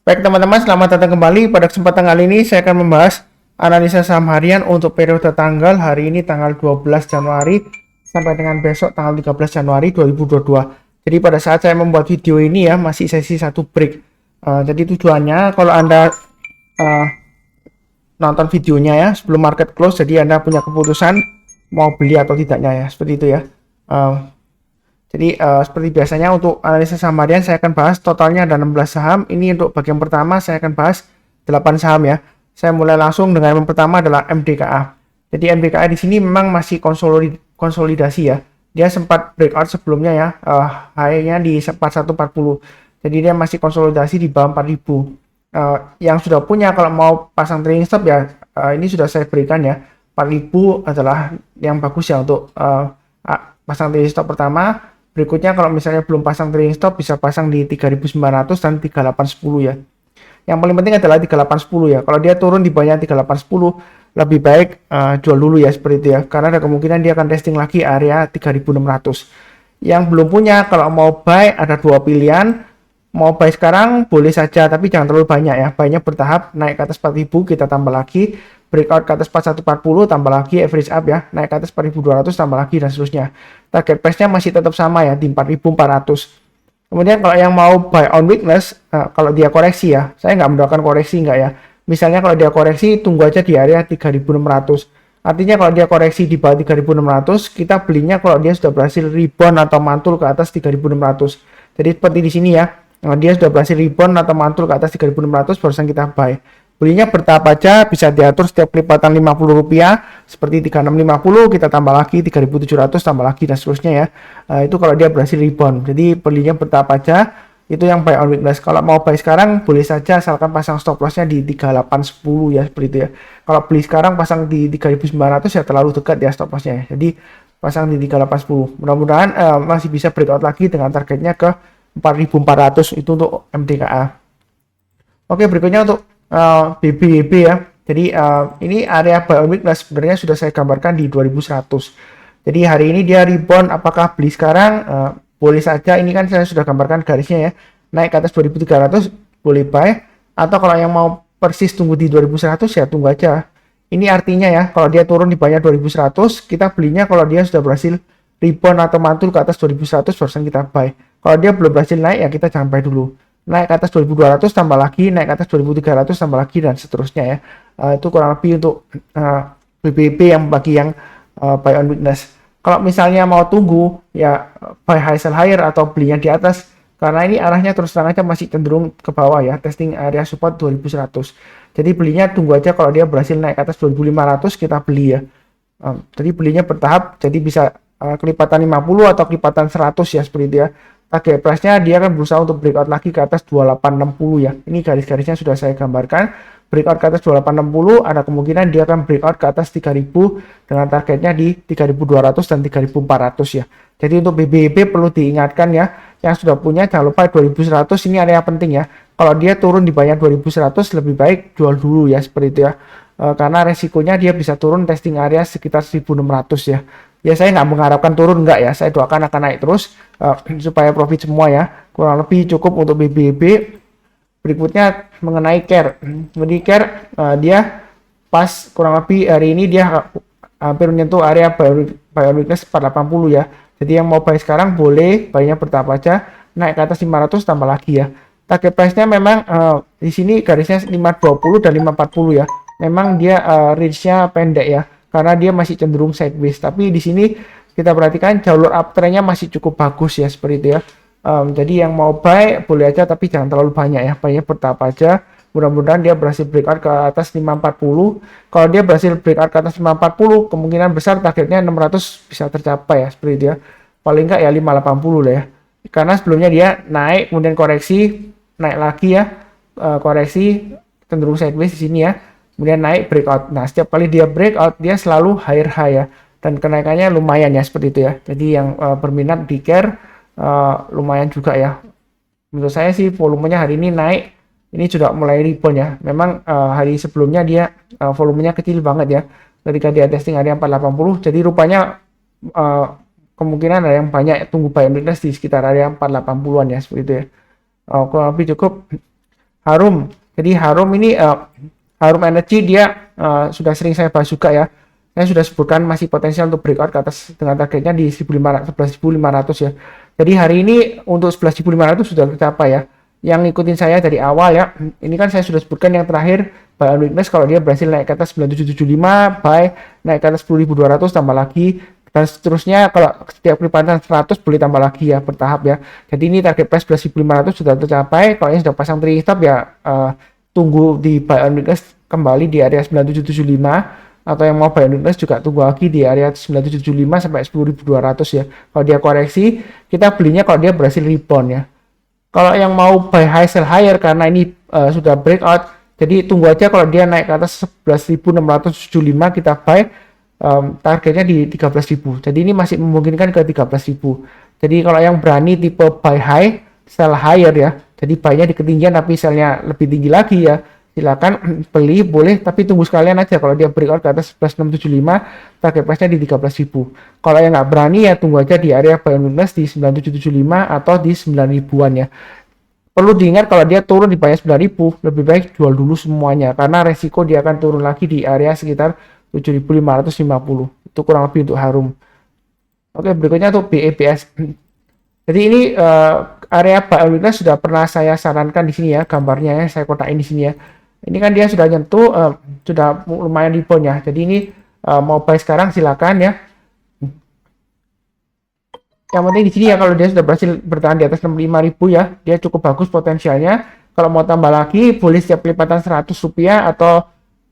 Baik teman-teman, selamat datang kembali. Pada kesempatan kali ini saya akan membahas analisa saham harian untuk periode tanggal hari ini tanggal 12 Januari sampai dengan besok tanggal 13 Januari 2022. Jadi pada saat saya membuat video ini ya masih sesi satu break. Jadi tujuannya kalau Anda nonton videonya ya sebelum market close, jadi Anda punya keputusan mau beli atau tidaknya ya, seperti itu ya. Seperti biasanya untuk analisa saham harian saya akan bahas totalnya ada 16 saham. Ini untuk bagian pertama saya akan bahas 8 saham ya. Saya mulai langsung dengan yang pertama adalah MDKA. Jadi MDKA di sini memang masih konsolidasi ya. Dia sempat breakout sebelumnya ya, high-nya di 4140. Jadi dia masih konsolidasi di bawah 4000. Yang sudah punya kalau mau pasang trading stop ya, ini sudah saya berikan ya. 4000 adalah yang bagus ya untuk pasang trading stop pertama. Berikutnya kalau misalnya belum pasang trading stop bisa pasang di 3900 dan 3810 ya. Yang paling penting adalah 3810 ya. Kalau dia turun di bawahnya 3810 lebih baik jual dulu ya, seperti itu ya. Karena ada kemungkinan dia akan testing lagi area 3600. Yang belum punya kalau mau buy ada dua pilihan. Mau buy sekarang boleh saja tapi jangan terlalu banyak ya. Buy-nya bertahap, naik ke atas 4000 kita tambah lagi, breakout ke atas 4140 tambah lagi, average up ya, naik ke atas 4200 tambah lagi dan seterusnya. Target price-nya masih tetap sama ya di 4400. Kemudian kalau yang mau buy on weakness, kalau dia koreksi ya, saya nggak mendoakan koreksi nggak ya. Misalnya kalau dia koreksi tunggu aja di area 3600. Artinya kalau dia koreksi di bawah 3600, kita belinya kalau dia sudah berhasil rebound atau mantul ke atas 3600. Jadi seperti di sini ya. Dia sudah berhasil rebound atau mantul ke atas 3600 barusan kita buy. Belinya bertahap aja, bisa diatur setiap kelipatan Rp50 seperti 3650 kita tambah lagi 3700 tambah lagi dan seterusnya ya. Itu kalau dia berhasil rebound. Jadi belinya bertahap aja. Itu yang buy on weakness. Kalau mau buy sekarang boleh saja asalkan pasang stop lossnya di 3810 ya, seperti itu ya. Kalau beli sekarang pasang di 3900 ya terlalu dekat ya stop lossnya ya. Jadi pasang di 3810. Mudah-mudahan masih bisa breakout lagi dengan targetnya ke 4400 itu untuk MDKA. Oke, berikutnya untuk BBB ya. Jadi ini area buy on weakness sebenarnya sudah saya gambarkan di 2100. Jadi hari ini dia rebound, apakah beli sekarang? Boleh saja, ini kan saya sudah gambarkan garisnya ya. Naik ke atas 2300 boleh buy, atau kalau yang mau persis tunggu di 2100 ya tunggu aja. Ini artinya ya, kalau dia turun di bawahnya 2100, kita belinya kalau dia sudah berhasil rebound atau mantul ke atas 2100 barusan kita buy. Kalau dia belum berhasil naik ya kita jangan buy dulu. Naik ke atas 2200 tambah lagi, naik ke atas 2300 tambah lagi dan seterusnya ya. Itu kurang lebih untuk BBB yang bagi yang buy on weakness. Kalau misalnya mau tunggu ya buy high sell higher atau belinya di atas, karena ini arahnya terus terang aja masih cenderung ke bawah ya, testing area support 2100. Jadi belinya tunggu aja kalau dia berhasil naik ke atas 2500 kita beli ya. Jadi belinya bertahap, jadi bisa kelipatan 50 atau kelipatan 100 ya, seperti itu ya. Target price-nya dia akan berusaha untuk breakout lagi ke atas 2860 ya. Ini garis-garisnya sudah saya gambarkan. Breakout ke atas 2860, ada kemungkinan dia akan breakout ke atas 3000 dengan targetnya di 3200 dan 3400 ya. Jadi untuk BBB perlu diingatkan ya, yang sudah punya jangan lupa 2100 ini area penting ya. Kalau dia turun di bawah 2100 lebih baik jual dulu ya, seperti itu ya. Karena resikonya dia bisa turun testing area sekitar 1600 ya. Ya saya nggak mengharapkan turun, nggak ya, saya doakan akan naik terus supaya profit semua ya. Kurang lebih cukup untuk BBB. Berikutnya mengenai CARE. Jadi CARE dia pas kurang lebih hari ini dia hampir menyentuh area buy on weakness 480 ya. Jadi yang mau buy sekarang boleh, buy-nya bertahap aja, naik ke atas 500 tambah lagi ya. Target price-nya memang di sini garisnya 520 dan 540 ya. Memang dia range-nya pendek ya, karena dia masih cenderung sideways. Tapi di sini kita perhatikan jalur uptrend-nya masih cukup bagus ya, seperti itu ya. Jadi yang mau buy boleh aja tapi jangan terlalu banyak ya, buy-nya bertahap aja. Mudah-mudahan dia berhasil breakout ke atas 540. Kalau dia berhasil breakout ke atas 540, kemungkinan besar targetnya 600 bisa tercapai ya, seperti itu ya. Paling enggak ya 580 lah ya. Karena sebelumnya dia naik kemudian koreksi, naik lagi ya, koreksi cenderung sideways di sini ya. Kemudian naik breakout. Nah, setiap kali dia breakout, dia selalu higher high ya. Dan kenaikannya lumayan ya, seperti itu ya. Jadi yang berminat di CARE lumayan juga ya. Menurut saya sih volumenya hari ini naik. Ini sudah mulai rebound ya. Memang hari sebelumnya dia volumenya kecil banget ya. Ketika dia testing area 480. Jadi rupanya kemungkinan ada yang banyak tunggu buy on weakness di sekitar area 480-an ya, seperti itu ya. Kurang lebih cukup. Harum. Jadi Harum ini Harum Energy dia sudah sering saya bahas juga ya. Saya sudah sebutkan masih potensial untuk breakout ke atas dengan targetnya di 11.500 ya. Jadi hari ini untuk 11.500 sudah tercapai ya. Yang ngikutin saya dari awal ya. Ini kan saya sudah sebutkan yang terakhir buy on weakness kalau dia berhasil naik ke atas 9775, buy naik ke atas 10.200 tambah lagi dan seterusnya. Kalau setiap kelipatan 100 boleh tambah lagi ya bertahap ya. Jadi ini target price 11.500 sudah tercapai. Kalau yang sudah pasang trailing stop ya tunggu di buy on weakness kembali di area 9775, atau yang mau buy on weakness juga tunggu lagi di area 9775 sampai 10.200 ya. Kalau dia koreksi, kita belinya kalau dia berhasil rebound ya. Kalau yang mau buy high sell higher karena ini sudah breakout, jadi tunggu aja kalau dia naik ke atas 11.675 kita buy, targetnya di 13.000. Jadi ini masih memungkinkan ke 13.000. Jadi kalau yang berani tipe buy high sell higher ya, jadi buy-nya di ketinggian tapi sell-nya lebih tinggi lagi ya, silakan beli boleh, tapi tunggu sekalian aja kalau dia breakout ke atas 11.675 target price-nya di 13.000. Kalau yang nggak berani ya tunggu aja di area buy on weakness di 9775 atau di 9.000-an ya. Perlu diingat kalau dia turun di bawah 9.000 lebih baik jual dulu semuanya karena resiko dia akan turun lagi di area sekitar 7.550. Itu kurang lebih untuk Harum. Oke, berikutnya untuk BEPS. Jadi ini area buy on weakness sudah pernah saya sarankan di sini ya, gambarnya ya saya kotakin di sini ya. Ini kan dia sudah nyentuh, sudah lumayan rebound ya. Jadi ini mau buy sekarang silakan ya. Yang penting di sini ya kalau dia sudah berhasil bertahan di atas 65.000 ya, dia cukup bagus potensialnya. Kalau mau tambah lagi boleh setiap kelipatan 100 rupiah atau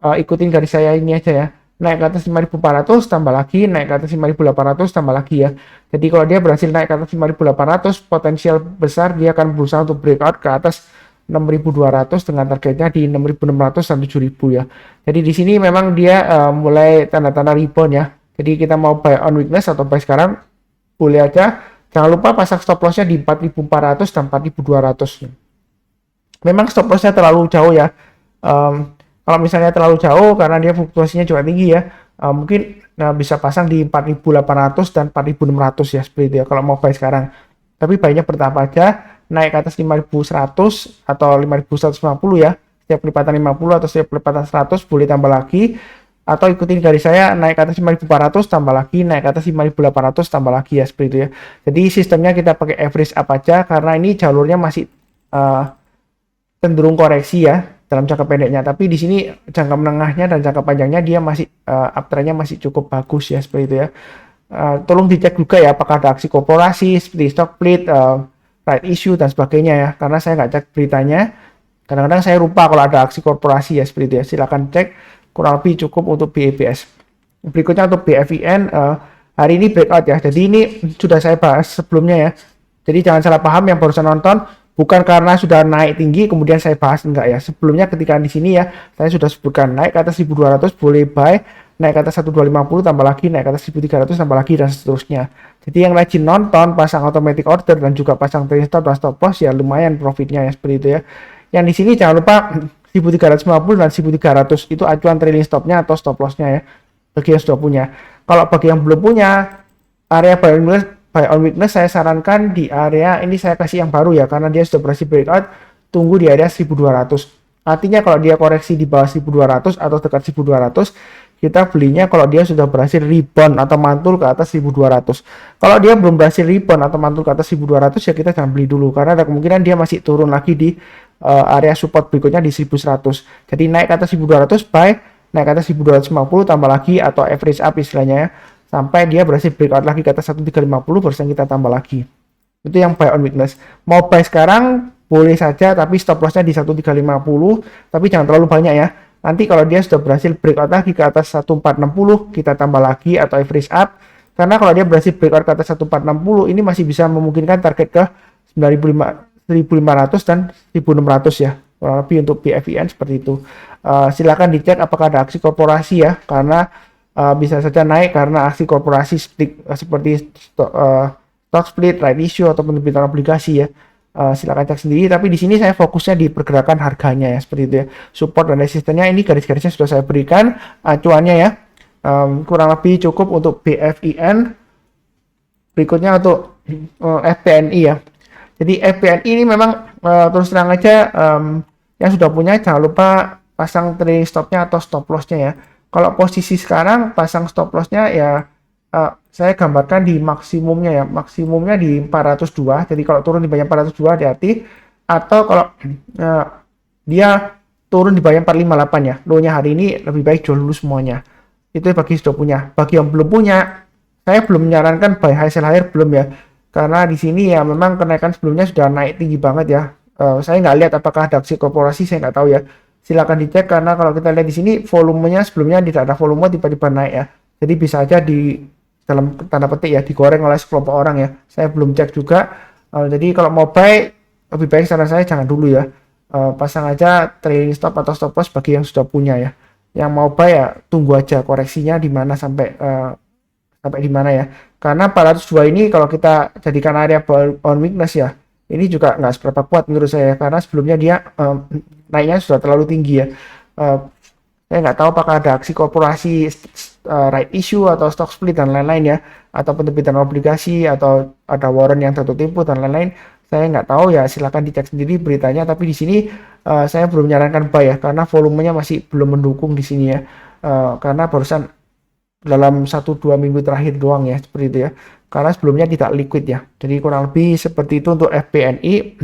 ikutin garis saya ini aja ya. Naik ke atas 5.400 tambah lagi, naik ke atas 5.800 tambah lagi ya. Jadi kalau dia berhasil naik ke atas 5.800, potensial besar dia akan berusaha untuk breakout ke atas 6.200 dengan targetnya di 6.600 dan 7.000 ya. Jadi di sini memang dia mulai tanda-tanda rebound ya. Jadi kita mau buy on weakness atau buy sekarang boleh aja. Jangan lupa pasang stop lossnya di 4.400 dan 4.200. Memang stop lossnya terlalu jauh ya. Kalau misalnya terlalu jauh karena dia fluktuasinya juga tinggi ya, mungkin bisa pasang di 4.800 dan 4.600 ya seperti itu ya kalau mau buy sekarang. Tapi buy-nya bertahap aja, naik ke atas 5.100 atau 5.150 ya. Setiap kelipatan 50 atau setiap kelipatan 100 boleh tambah lagi. Atau ikutin garis saya, naik ke atas 5.400 tambah lagi, naik ke atas 5.800 tambah lagi ya seperti itu ya. Jadi sistemnya kita pakai average up aja karena ini jalurnya masih cenderung koreksi ya dalam jangka pendeknya, tapi di sini jangka menengahnya dan jangka panjangnya dia masih uptrendnya masih cukup bagus ya seperti itu ya. Tolong dicek juga ya apakah ada aksi korporasi seperti stock split, right issue dan sebagainya ya, karena saya nggak cek beritanya. Kadang-kadang saya lupa kalau ada aksi korporasi ya seperti itu ya. Silakan cek, kurang lebih cukup untuk BEPS. Berikutnya untuk BFIN, hari ini breakout ya. Jadi ini sudah saya bahas sebelumnya ya. Jadi jangan salah paham yang barusan nonton, bukan karena sudah naik tinggi kemudian saya bahas, enggak ya. Sebelumnya ketika di sini ya saya sudah sebutkan naik ke atas 1.200 boleh buy, naik ke atas 1.250 tambah lagi, naik ke atas 1.300 tambah lagi dan seterusnya. Jadi yang rajin nonton pasang automatic order dan juga pasang trailing stop dan stop loss ya lumayan profitnya ya seperti itu ya. Yang di sini jangan lupa 1.350 dan 1.300 itu acuan trailing stopnya atau stop lossnya ya bagi yang sudah punya. Kalau bagi yang belum punya, area buy on weakness saya sarankan di area ini, saya kasih yang baru ya karena dia sudah berhasil breakout, tunggu di area 1.200. Artinya kalau dia koreksi di bawah 1.200 atau dekat 1.200, kita belinya kalau dia sudah berhasil rebound atau mantul ke atas 1.200. Kalau dia belum berhasil rebound atau mantul ke atas 1.200 ya kita jangan beli dulu karena ada kemungkinan dia masih turun lagi di area support berikutnya di 1.100. Jadi naik ke atas 1.200 buy, naik ke atas 1.250 tambah lagi atau average up istilahnya ya, sampai dia berhasil breakout lagi ke atas 1.350 persen kita tambah lagi. Itu yang buy on weakness. Mau buy sekarang boleh saja tapi stop lossnya di 1.350, tapi jangan terlalu banyak ya. Nanti kalau dia sudah berhasil breakout lagi ke atas 1.460 kita tambah lagi atau average up. Karena kalau dia berhasil breakout ke atas 1.460 ini masih bisa memungkinkan target ke 9.500 dan 1.600 ya. Kurang lebih untuk BFIN seperti itu. Silakan dicek apakah ada aksi korporasi ya, karena bisa saja naik karena aksi korporasi seperti stock split, right issue atau penerbitan obligasi ya. Silakan cek sendiri, tapi di sini saya fokusnya di pergerakan harganya ya seperti itu ya. Support dan resistennya ini garis-garisnya sudah saya berikan, acuannya ya. Kurang lebih cukup untuk BFIN. Berikutnya untuk FPNI ya. Jadi FPNI ini memang terus terang aja Yang sudah punya jangan lupa pasang trailing stopnya atau stop lossnya ya. Kalau posisi sekarang pasang stop lossnya ya saya gambarkan di maksimumnya ya, maksimumnya di 402. Jadi kalau turun di bawah 402 hati-hati, atau kalau dia turun di bawah 458 ya, low-nya hari ini lebih baik jual dulu semuanya. Itu bagi sudah punya. Bagi yang belum punya, saya belum menyarankan buy high sell higher, belum ya, karena di sini ya memang kenaikan sebelumnya sudah naik tinggi banget ya. Saya nggak lihat apakah ada aksi korporasi, saya nggak tahu ya. Silakan dicek, karena kalau kita lihat di sini volumenya sebelumnya tidak ada volume, tiba-tiba naik ya. Jadi bisa aja di dalam tanda petik ya digoreng oleh sekelompok orang ya. Saya belum cek juga. Jadi kalau mau buy, lebih baik saran saya jangan dulu ya. Pasang aja trailing stop atau stop loss bagi yang sudah punya ya. Yang mau buy ya tunggu aja koreksinya di mana sampai di mana ya. Karena 402 ini kalau kita jadikan area on weakness ya, ini juga nggak seberapa kuat menurut saya, karena sebelumnya dia naiknya sudah terlalu tinggi ya. Saya nggak tahu apakah ada aksi korporasi, right issue atau stock split dan lain-lain ya, atau penerbitan obligasi, atau ada warrant yang jatuh tempo dan lain-lain. Saya nggak tahu ya, silakan dicek sendiri beritanya. Tapi di sini saya belum menyarankan buy ya, karena volumenya masih belum mendukung di sini ya. Karena barusan dalam 1-2 minggu terakhir doang ya, seperti itu ya. Karena sebelumnya tidak liquid ya. Jadi kurang lebih seperti itu untuk FBNI.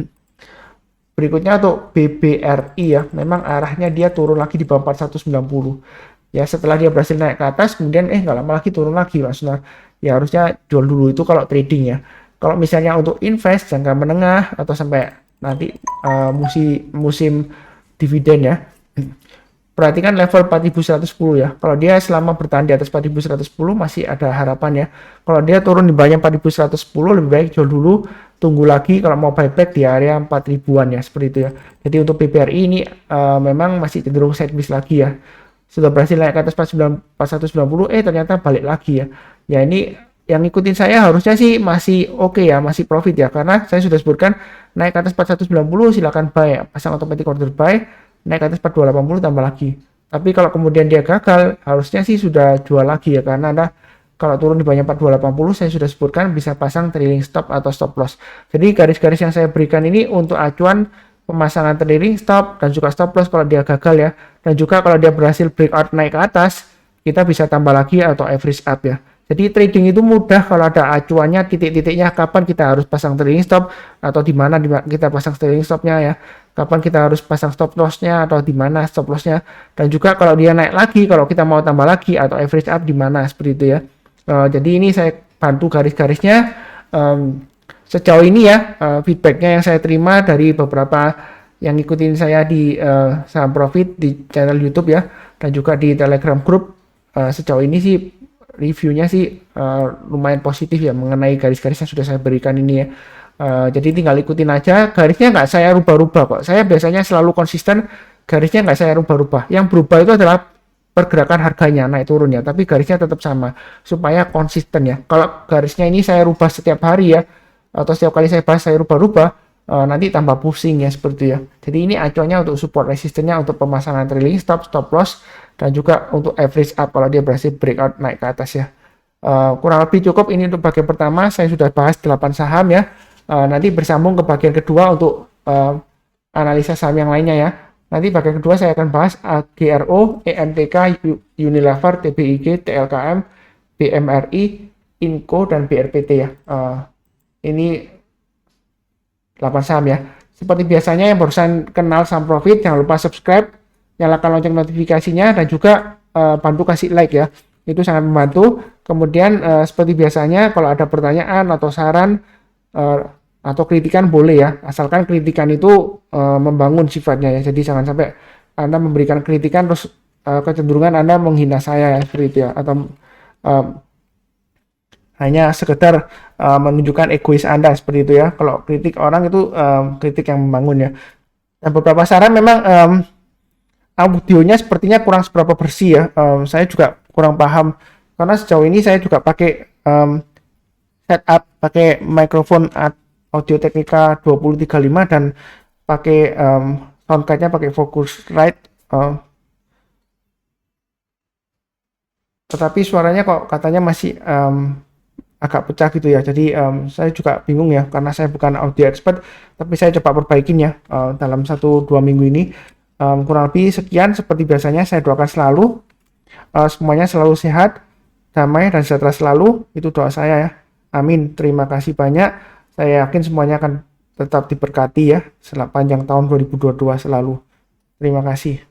Berikutnya untuk BBRI ya, memang arahnya dia turun lagi di bawah 4190. Ya setelah dia berhasil naik ke atas, kemudian nggak lama lagi turun lagi maksudnya. Ya harusnya jual dulu itu kalau trading ya. Kalau misalnya untuk invest jangka menengah atau sampai nanti musim dividen ya, perhatikan level 4110 ya. Kalau dia selama bertahan di atas 4110 masih ada harapan ya. Kalau dia turun di bawah 4110 lebih baik jual dulu, tunggu lagi kalau mau buyback di area 4000-an ya, seperti itu ya. Jadi untuk BBRI ini memang masih cenderung sideways lagi ya. Sudah berhasil naik ke atas 4190, ternyata balik lagi ya. Ya ini yang ngikutin saya harusnya sih masih oke ya, masih profit ya, karena saya sudah sebutkan naik ke atas 4190 silakan buy ya, pasang automatic order buy, naik ke atas 4280 tambah lagi. Tapi kalau kemudian dia gagal, harusnya sih sudah jual lagi ya, karena Anda kalau turun di bawah 4280 saya sudah sebutkan bisa pasang trailing stop atau stop loss. Jadi garis-garis yang saya berikan ini untuk acuan pemasangan trailing stop dan juga stop loss kalau dia gagal ya. Dan juga kalau dia berhasil breakout naik ke atas, kita bisa tambah lagi atau average up ya. Jadi trading itu mudah kalau ada acuannya, titik-titiknya kapan kita harus pasang trailing stop atau di mana kita pasang trailing stopnya ya. Kapan kita harus pasang stop lossnya atau di mana stop lossnya. Dan juga kalau dia naik lagi, kalau kita mau tambah lagi atau average up di mana, seperti itu ya. Jadi ini saya bantu garis-garisnya. Sejauh ini ya feedbacknya yang saya terima dari beberapa yang ngikutin saya di saham profit di channel YouTube ya, dan juga di Telegram group, sejauh ini sih reviewnya sih lumayan positif ya mengenai garis-garis yang sudah saya berikan ini ya. Jadi tinggal ikutin aja, garisnya nggak saya rubah-rubah kok. Saya biasanya selalu konsisten, garisnya nggak saya rubah-rubah. Yang berubah itu adalah pergerakan harganya naik turun ya, tapi garisnya tetap sama supaya konsisten ya. Kalau garisnya ini saya rubah setiap hari ya, atau setiap kali saya bahas saya rubah-rubah, nanti tambah pusing ya, seperti itu ya. Jadi ini acuannya untuk support resistennya, untuk pemasangan trailing stop, stop loss, dan juga untuk average up kalau dia berhasil breakout naik ke atas ya. Kurang lebih cukup ini untuk bagian pertama. Saya sudah bahas 8 saham ya. Nanti bersambung ke bagian kedua untuk analisa saham yang lainnya ya. Nanti bagian kedua saya akan bahas AGRO, EMTK, Unilever, TBIG, TLKM, BMRI, Inco, dan BRPT ya. Ini 8 saham ya. Seperti biasanya yang barusan kenal saham profit, jangan lupa subscribe, nyalakan lonceng notifikasinya, dan juga bantu kasih like ya. Itu sangat membantu. Kemudian seperti biasanya kalau ada pertanyaan atau saran atau kritikan boleh ya, asalkan kritikan itu membangun sifatnya ya. Jadi jangan sampai Anda memberikan kritikan terus kecenderungan Anda menghina saya ya, seperti itu ya, atau hanya sekedar menunjukkan egois Anda, seperti itu ya. Kalau kritik orang itu kritik yang membangun ya. Dan beberapa saran memang audionya sepertinya kurang seberapa bersih ya. Saya juga kurang paham karena sejauh ini saya juga pakai setup, pakai mikrofon Audio Technica 2035 dan pakai soundcardnya pakai Focusrite, tetapi suaranya kok katanya masih agak pecah gitu ya. Jadi saya juga bingung ya, karena saya bukan audio expert, tapi saya coba perbaikin ya dalam 1-2 minggu ini. Kurang lebih sekian, seperti biasanya saya doakan selalu semuanya selalu sehat, damai, dan sejahtera selalu. Itu doa saya ya. Amin. Terima kasih banyak. Saya yakin semuanya akan tetap diberkati ya sepanjang tahun 2022 selalu. Terima kasih.